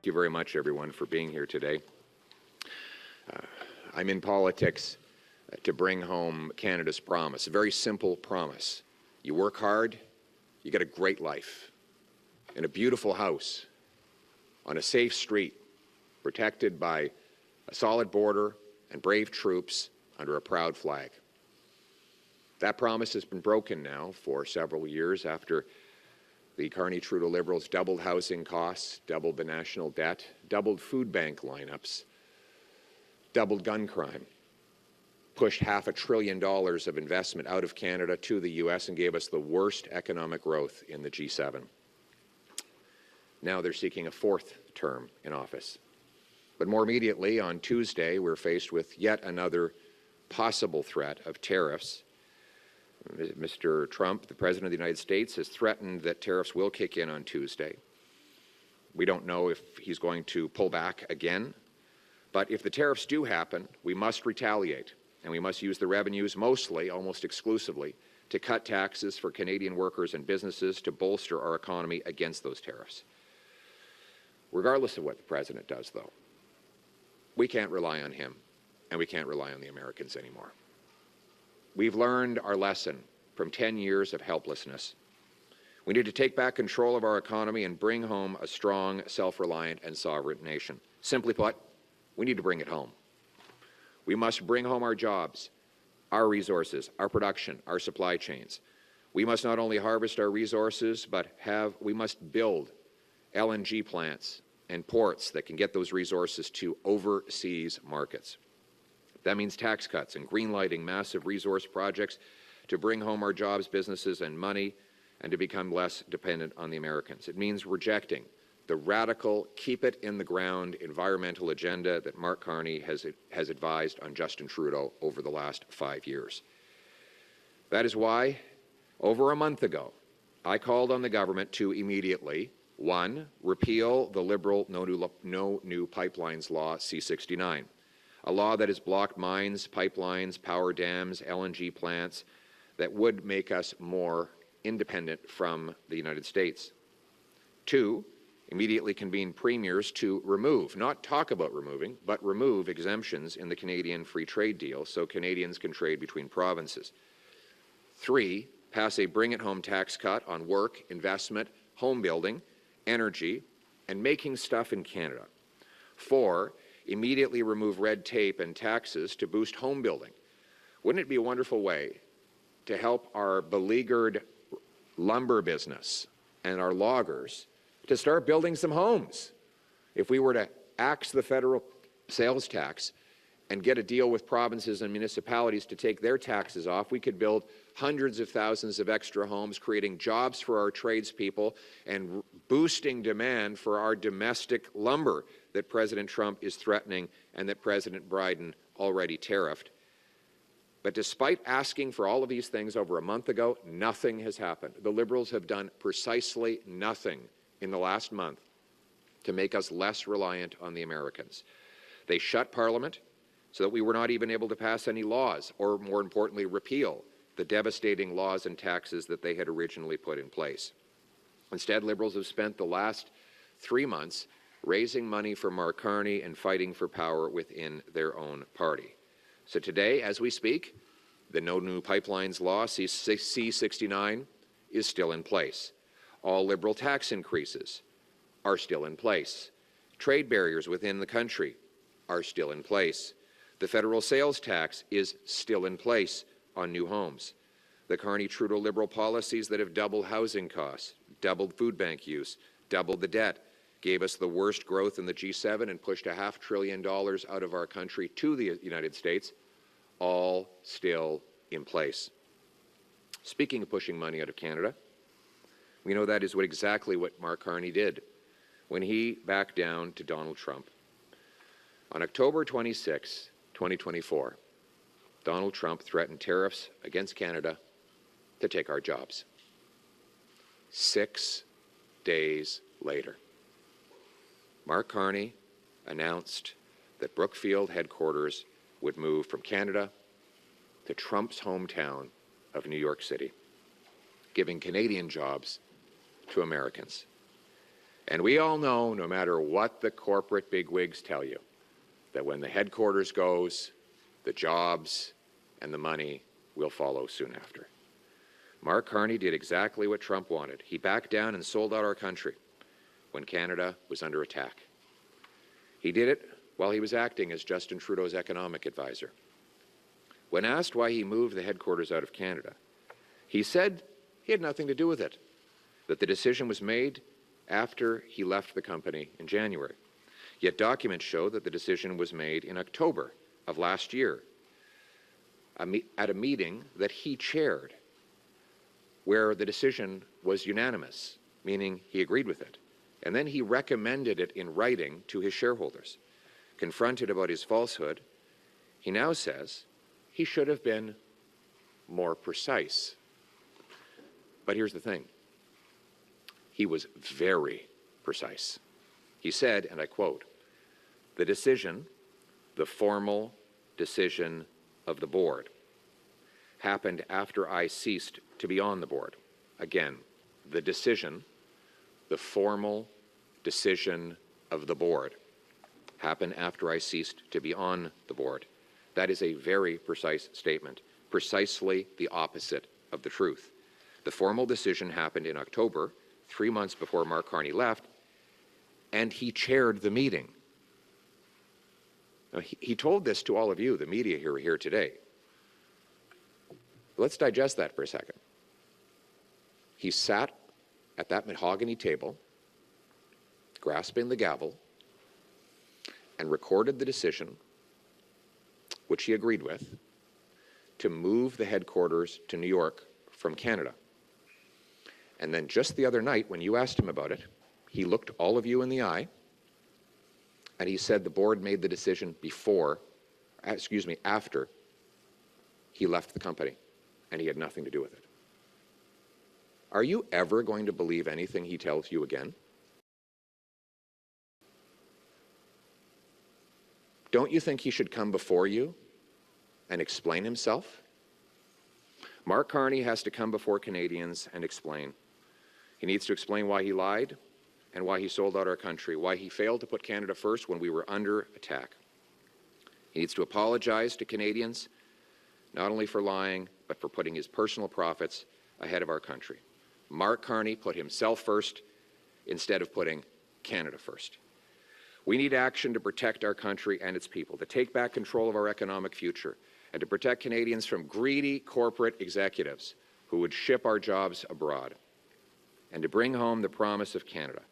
you very much, everyone, for being here today. I'm in politics to bring home Canada's promise, a very simple promise. You work hard, you get a great life, in a beautiful house, on a safe street, protected by a solid border and brave troops under a proud flag. That promise has been broken now for several years after the Carney-Trudeau Liberals doubled housing costs, doubled the national debt, doubled food bank lineups, doubled gun crime, pushed $500 billion of investment out of Canada to the U.S. and gave us the worst economic growth in the G7. Now they're seeking a fourth term in office. But more immediately, on Tuesday, we're faced with yet another possible threat of tariffs. Mr. Trump, the President of the United States, has threatened that tariffs will kick in on Tuesday. We don't know if he's going to pull back again, but if the tariffs do happen, we must retaliate, and we must use the revenues mostly, almost exclusively, to cut taxes for Canadian workers and businesses to bolster our economy against those tariffs. Regardless of what the President does, though, we can't rely on him, and we can't rely on the Americans anymore. We've learned our lesson from 10 years of helplessness. We need to take back control of our economy and bring home a strong, self-reliant, and sovereign nation. Simply put, we need to bring it home. We must bring home our jobs, our resources, our production, our supply chains. We must not only harvest our resources, but we must build LNG plants and ports that can get those resources to overseas markets. That means tax cuts and greenlighting massive resource projects to bring home our jobs, businesses, and money, and to become less dependent on the Americans. It means rejecting the radical, keep-it-in-the-ground environmental agenda that Mark Carney has advised on Justin Trudeau over the last 5 years. That is why, over a month ago, I called on the government to immediately, 1, repeal the Liberal No New Pipelines Law C-69, a law that has blocked mines, pipelines, power dams, LNG plants that would make us more independent from the United States. 2, immediately convene premiers to remove, not talk about removing, but remove exemptions in the Canadian Free Trade Deal so Canadians can trade between provinces. 3, pass a bring-it-home tax cut on work, investment, home building, energy, and making stuff in Canada. 4, immediately remove red tape and taxes to boost home building. Wouldn't it be a wonderful way to help our beleaguered lumber business and our loggers to start building some homes? If we were to axe the federal sales tax and get a deal with provinces and municipalities to take their taxes off, we could build hundreds of thousands of extra homes, creating jobs for our tradespeople and boosting demand for our domestic lumber that President Trump is threatening and that President Biden already tariffed. But despite asking for all of these things over a month ago, nothing has happened. The Liberals have done precisely nothing in the last month to make us less reliant on the Americans. They shut Parliament so that we were not even able to pass any laws, or more importantly, repeal the devastating laws and taxes that they had originally put in place. Instead, Liberals have spent the last 3 months raising money for Mark Carney and fighting for power within their own party. So today, as we speak, the No New Pipelines Law, C-69, is still in place. All Liberal tax increases are still in place. Trade barriers within the country are still in place. The federal sales tax is still in place on new homes. The Carney-Trudeau Liberal policies that have doubled housing costs, doubled food bank use, doubled the debt, gave us the worst growth in the G7 and pushed $500 billion out of our country to the United States, all still in place. Speaking of pushing money out of Canada, we know that is exactly what Mark Carney did when he backed down to Donald Trump. On October 26, 2024, Donald Trump threatened tariffs against Canada to take our jobs. 6 days later, Mark Carney announced that Brookfield headquarters would move from Canada to Trump's hometown of New York City, giving Canadian jobs to Americans. And we all know, no matter what the corporate bigwigs tell you, that when the headquarters goes, the jobs and the money will follow soon after. Mark Carney did exactly what Trump wanted. He backed down and sold out our country when Canada was under attack. He did it while he was acting as Justin Trudeau's economic advisor. When asked why he moved the headquarters out of Canada, he said he had nothing to do with it, that the decision was made after he left the company in January. Yet documents show that the decision was made in October of last year at a meeting that he chaired, where the decision was unanimous, meaning he agreed with it. And then he recommended it in writing to his shareholders. Confronted about his falsehood, he now says he should have been more precise. But here's the thing. He was very precise. He said, and I quote, "The decision, the formal decision of the board, happened after I ceased to be on the board." Again, the decision, the formal decision of the board, happened after I ceased to be on the board. That is a very precise statement, precisely the opposite of the truth. The formal decision happened in October, 3 months before Mark Carney left, and he chaired the meeting. Now, he told this to all of you, the media who are here today. Let's digest that for a second. He sat at that mahogany table, grasping the gavel, and recorded the decision, which he agreed with, to move the headquarters to New York from Canada. And then just the other night, when you asked him about it, he looked all of you in the eye, and he said the board made the decision after he left the company, and he had nothing to do with it. Are you ever going to believe anything he tells you again? Don't you think he should come before you and explain himself? Mark Carney has to come before Canadians and explain. He needs to explain why he lied and why he sold out our country, why he failed to put Canada first when we were under attack. He needs to apologize to Canadians, not only for lying, but for putting his personal profits ahead of our country. Mark Carney put himself first instead of putting Canada first. We need action to protect our country and its people, to take back control of our economic future, and to protect Canadians from greedy corporate executives who would ship our jobs abroad, and to bring home the promise of Canada.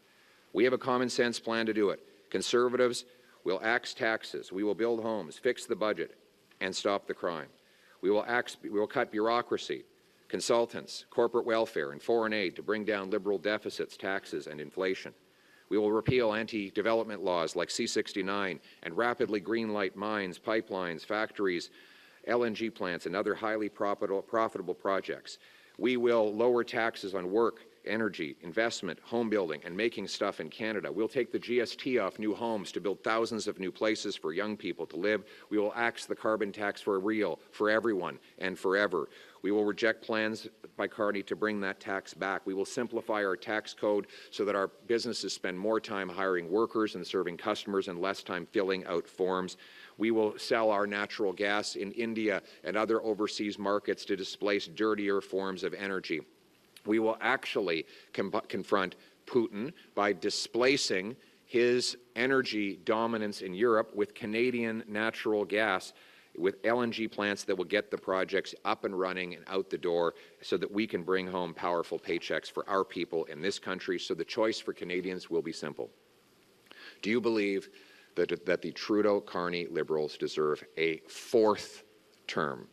We have a common sense plan to do it. Conservatives will axe taxes, we will build homes, fix the budget, and stop the crime. We will cut bureaucracy, consultants, corporate welfare, and foreign aid to bring down liberal deficits, taxes, and inflation. We will repeal anti-development laws like C-69 and rapidly greenlight mines, pipelines, factories, LNG plants, and other highly profitable projects. We will lower taxes on work, energy, investment, home building, and making stuff in Canada. We'll take the GST off new homes to build thousands of new places for young people to live. We will axe the carbon tax for real, for everyone, and forever. We will reject plans by Carney to bring that tax back. We will simplify our tax code so that our businesses spend more time hiring workers and serving customers and less time filling out forms. We will sell our natural gas in India and other overseas markets to displace dirtier forms of energy. We will actually confront Putin by displacing his energy dominance in Europe with Canadian natural gas, with LNG plants that will get the projects up and running and out the door so that we can bring home powerful paychecks for our people in this country. So the choice for Canadians will be simple. Do you believe that the Trudeau-Carney Liberals deserve a fourth term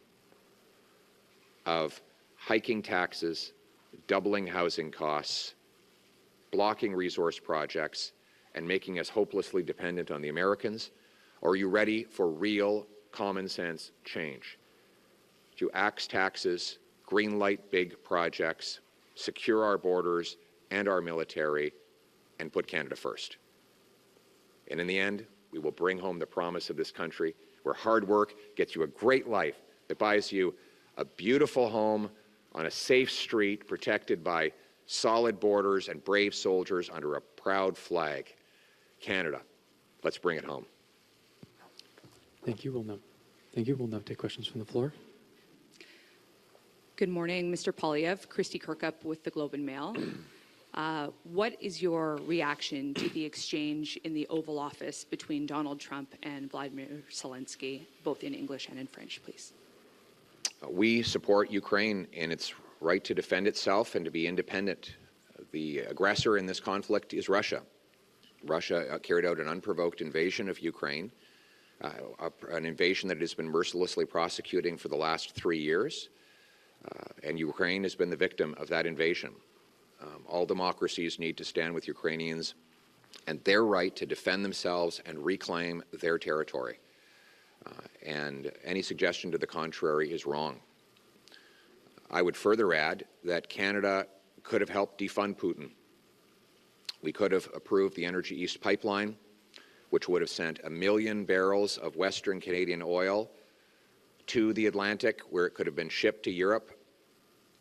of hiking taxes, doubling housing costs, blocking resource projects, and making us hopelessly dependent on the Americans? Or are you ready for real common sense change? To axe taxes, greenlight big projects, secure our borders and our military, and put Canada first. And in the end, we will bring home the promise of this country where hard work gets you a great life, that buys you a beautiful home on a safe street protected by solid borders, and brave soldiers under a proud flag. Canada, let's bring it home. Thank you. We'll now take questions from the floor. Good morning, Mr. Polyev. Christy Kirkup with the Globe and Mail. What is your reaction to the exchange in the Oval Office between Donald Trump and Vladimir Zelensky, both in English and in French, please? We support Ukraine in its right to defend itself and to be independent. The aggressor in this conflict is Russia. Russia carried out an unprovoked invasion of Ukraine, an invasion that it has been mercilessly prosecuting for the last 3 years. And Ukraine has been the victim of that invasion. All democracies need to stand with Ukrainians and their right to defend themselves and reclaim their territory. And any suggestion to the contrary is wrong. I would further add that Canada could have helped defund Putin. We could have approved the Energy East pipeline, which would have sent 1 million barrels of Western Canadian oil to the Atlantic, where it could have been shipped to Europe.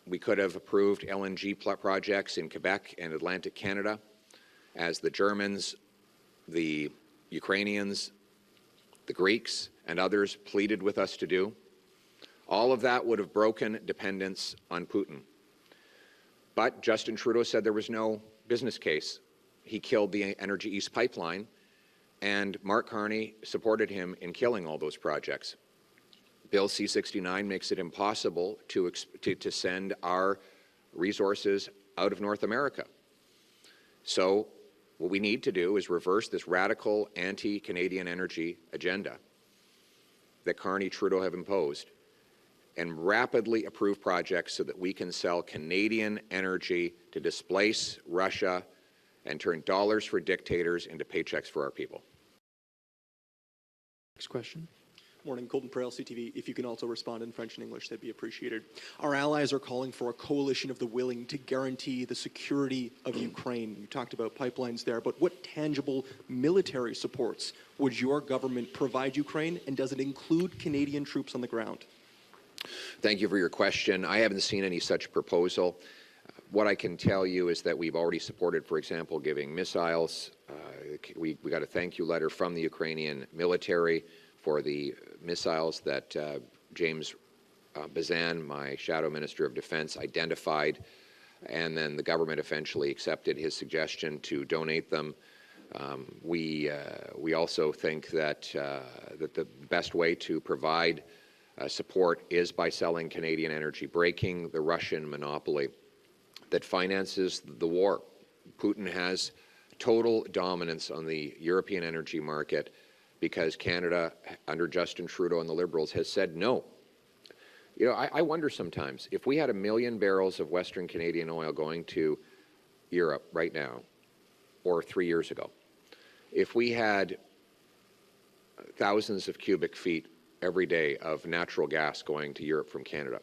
We could have approved LNG projects in Quebec and Atlantic Canada, as the Germans, the Ukrainians, the Greeks, and others pleaded with us to do. All of that would have broken dependence on Putin. But Justin Trudeau said there was no business case. He killed the Energy East pipeline, and Mark Carney supported him in killing all those projects. Bill C-69 makes it impossible to send our resources out of North America. So what we need to do is reverse this radical anti-Canadian energy agenda that Carney Trudeau have imposed and rapidly approve projects so that we can sell Canadian energy to displace Russia and turn dollars for dictators into paychecks for our people. Next question. Morning, Colton Prale, CTV. If you can also respond in French and English, that'd be appreciated. Our allies are calling for a coalition of the willing to guarantee the security of Ukraine. You talked about pipelines there, but what tangible military supports would your government provide Ukraine, and does it include Canadian troops on the ground? Thank you for your question. I haven't seen any such proposal. What I can tell you is that we've already supported, for example, giving missiles. We got a thank you letter from the Ukrainian military for the missiles that James Bazan, my shadow minister of defense, identified, and then the government eventually accepted his suggestion to donate them. We also think that the best way to provide support is by selling Canadian energy, breaking the Russian monopoly that finances the war. Putin has total dominance on the European energy market because Canada, under Justin Trudeau and the Liberals, has said no. You know, I wonder sometimes, if we had 1 million barrels of Western Canadian oil going to Europe right now, or 3 years ago, if we had thousands of cubic feet every day of natural gas going to Europe from Canada,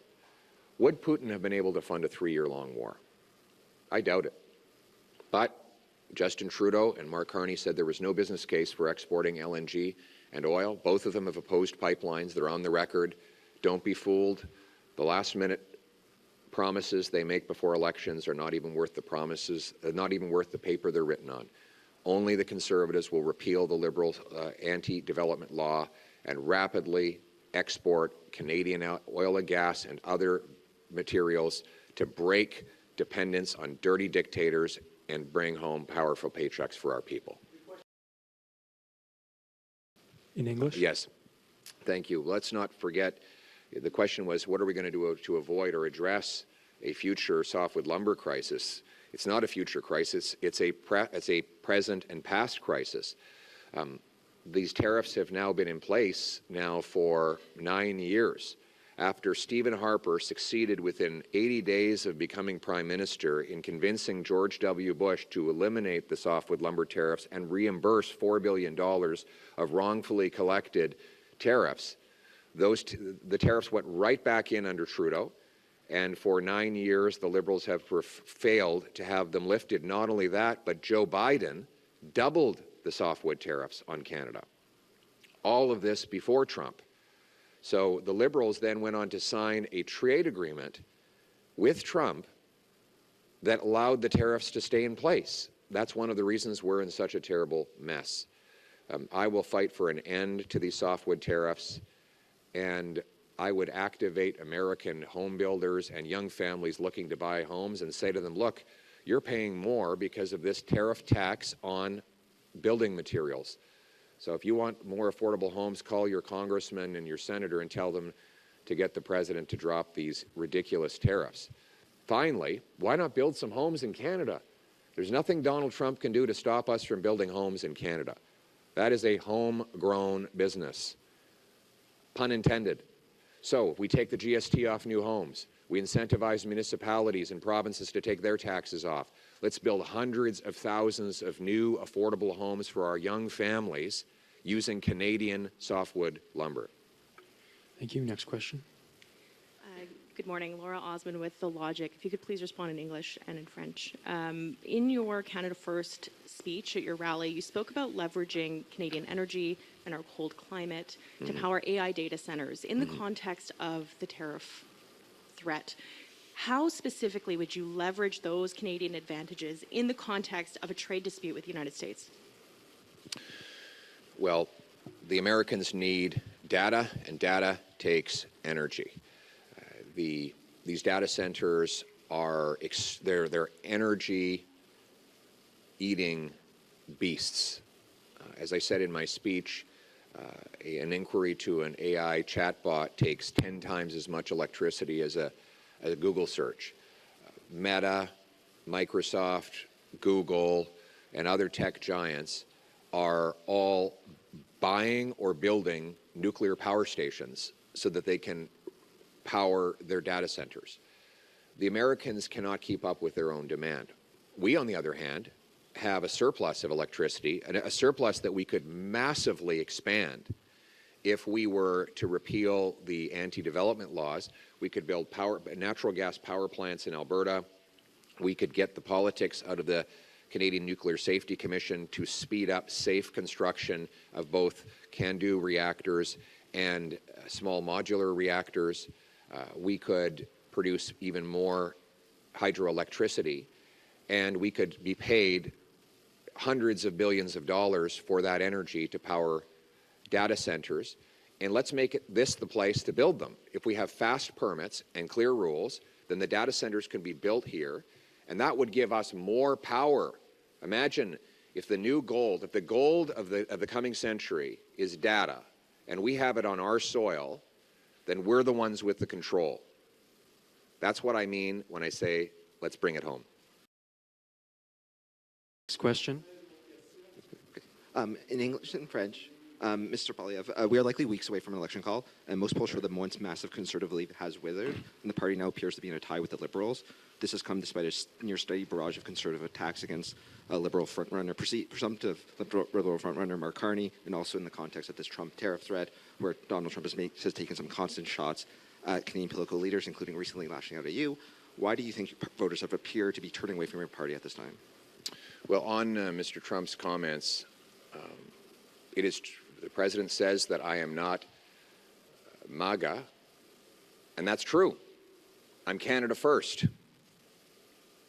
would Putin have been able to fund a 3-year-long war? I doubt it. But Justin Trudeau and Mark Carney said there was no business case for exporting LNG and oil. Both of them have opposed pipelines. They're on the record. Don't be fooled. The last-minute promises they make before elections are not even worth the promises, not even worth the paper they're written on. Only the Conservatives will repeal the Liberal anti-development law and rapidly export Canadian oil and gas and other materials to break dependence on dirty dictators and bring home powerful paychecks for our people. In English? Yes. Thank you. Let's not forget, the question was, what are we going to do to avoid or address a future softwood lumber crisis? It's not a future crisis. It's a present and past crisis. These tariffs have now been in place now for 9 years. After Stephen Harper succeeded within 80 days of becoming Prime Minister in convincing George W. Bush to eliminate the softwood lumber tariffs and reimburse $4 billion of wrongfully collected tariffs, the tariffs went right back in under Trudeau, and for 9 years the Liberals have failed to have them lifted. Not only that, but Joe Biden doubled the softwood tariffs on Canada. All of this before Trump. So the Liberals then went on to sign a trade agreement with Trump that allowed the tariffs to stay in place. That's one of the reasons we're in such a terrible mess. I will fight for an end to these softwood tariffs, and I would activate American home builders and young families looking to buy homes and say to them, look, you're paying more because of this tariff tax on building materials. So if you want more affordable homes, call your congressman and your senator and tell them to get the president to drop these ridiculous tariffs. Finally, why not build some homes in Canada? There's nothing Donald Trump can do to stop us from building homes in Canada. That is a homegrown business, pun intended. So if we take the GST off new homes, we incentivize municipalities and provinces to take their taxes off. Let's build hundreds of thousands of new affordable homes for our young families using Canadian softwood lumber. Thank you. Next question. Good morning, Laura Osmond with The Logic. If you could please respond in English and in French. In your Canada First speech at your rally, you spoke about leveraging Canadian energy and our cold climate to power AI data centers in the context of the tariff threat. How specifically would you leverage those Canadian advantages in the context of a trade dispute with the United States? Well, the Americans need data, and data takes energy. These data centers are they're energy-eating beasts. As I said in my speech, an inquiry to an AI chatbot takes 10 times as much electricity as a Google search. Meta, Microsoft, Google, and other tech giants are all buying or building nuclear power stations so that they can power their data centers. The Americans cannot keep up with their own demand. We, on the other hand, have a surplus of electricity, and a surplus that we could massively expand if we were to repeal the anti-development laws. We could build natural gas power plants in Alberta. We could get the politics out of the Canadian Nuclear Safety Commission to speed up safe construction of both CANDU reactors and small modular reactors. We could produce even more hydroelectricity, and we could be paid hundreds of billions of dollars for that energy to power data centers. And let's make this the place to build them. If we have fast permits and clear rules, then the data centers can be built here, and that would give us more power. Imagine if the gold of the coming century is data, and we have it on our soil, then we're the ones with the control. That's what I mean when I say, let's bring it home. Next question. In English and French, Mr. Poilievre, we are likely weeks away from an election call, and most polls show that once massive conservative lead has withered, and the party now appears to be in a tie with the Liberals. This has come despite a near steady barrage of conservative attacks against Liberal frontrunner, presumptive Liberal frontrunner Mark Carney, and also in the context of this Trump tariff threat, where Donald Trump has taken some constant shots at Canadian political leaders, including recently lashing out at you. Why do you think voters have appeared to be turning away from your party at this time? Well, on Mr. Trump's comments, the president says that I am not MAGA, and that's true. I'm Canada First.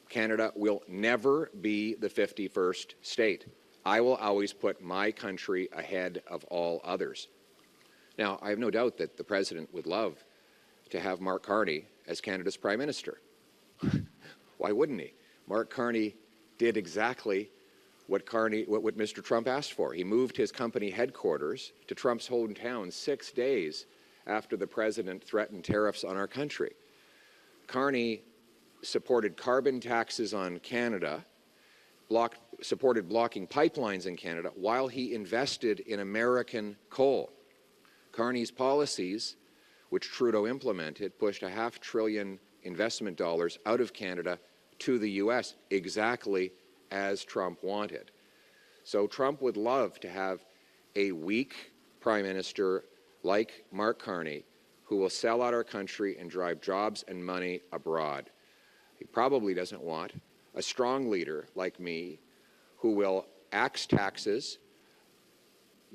Canada will never be the 51st state. I will always put my country ahead of all others. Now, I have no doubt that the president would love to have Mark Carney as Canada's prime minister. Why wouldn't he? Mark Carney did exactly what Mr. Trump asked for. He moved his company headquarters to Trump's hometown 6 days after the president threatened tariffs on our country. Carney supported carbon taxes on Canada, supported blocking pipelines in Canada while he invested in American coal. Carney's policies, which Trudeau implemented, pushed $500 billion investment dollars out of Canada to the U.S., exactly as Trump wanted. So Trump would love to have a weak prime minister like Mark Carney who will sell out our country and drive jobs and money abroad. He probably doesn't want a strong leader like me who will axe taxes,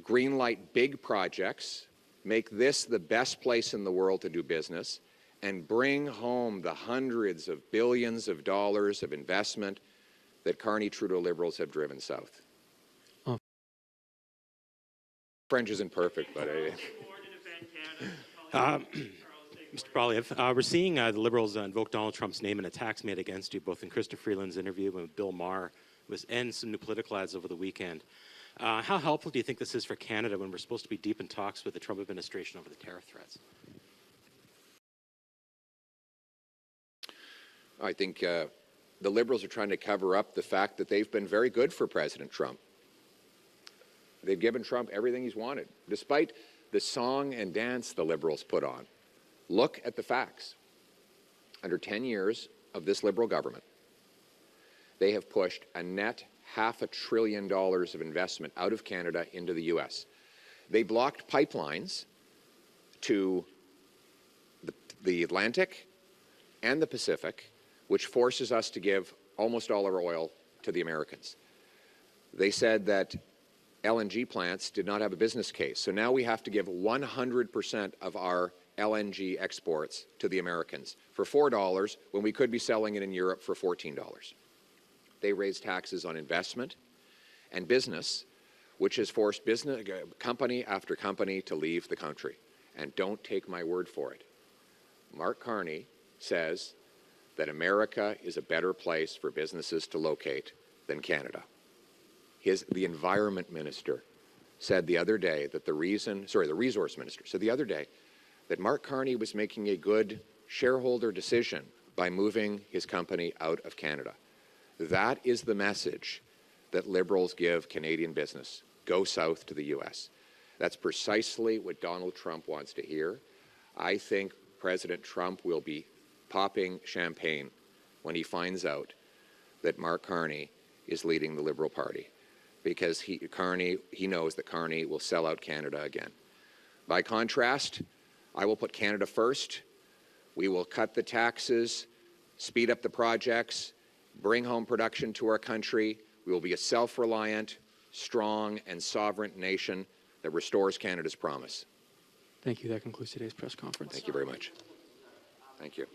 greenlight big projects, make this the best place in the world to do business, and bring home the hundreds of billions of dollars of investment that Carney-Trudeau Liberals have driven south. Oh. French isn't perfect, but Mr. Poilievre, we're seeing the Liberals invoke Donald Trump's name in attacks made against you, both in Krista Freeland's interview with Bill Maher and some new political ads over the weekend. How helpful do you think this is for Canada when we're supposed to be deep in talks with the Trump administration over the tariff threats? I think the Liberals are trying to cover up the fact that they've been very good for President Trump. They've given Trump everything he's wanted, despite the song and dance the Liberals put on. Look at the facts. Under 10 years of this Liberal government, they have pushed a net $500 billion of investment out of Canada into the U.S. They blocked pipelines to the Atlantic and the Pacific, which forces us to give almost all our oil to the Americans. They said that LNG plants did not have a business case, so now we have to give 100% of our LNG exports to the Americans for $4 when we could be selling it in Europe for $14. They raised taxes on investment and business, which has forced company after company to leave the country. And don't take my word for it. Mark Carney says that America is a better place for businesses to locate than Canada. The environment minister said the other day that the resource minister said the other day that Mark Carney was making a good shareholder decision by moving his company out of Canada. That is the message that Liberals give Canadian business. Go south to the U.S. That's precisely what Donald Trump wants to hear. I think President Trump will be popping champagne when he finds out that Mark Carney is leading the Liberal Party, because he knows that Carney will sell out Canada again. By contrast, I will put Canada first. We will cut the taxes, speed up the projects, bring home production to our country. We will be a self-reliant, strong, and sovereign nation that restores Canada's promise. Thank you. That concludes today's press conference. Thank you very much. Thank you.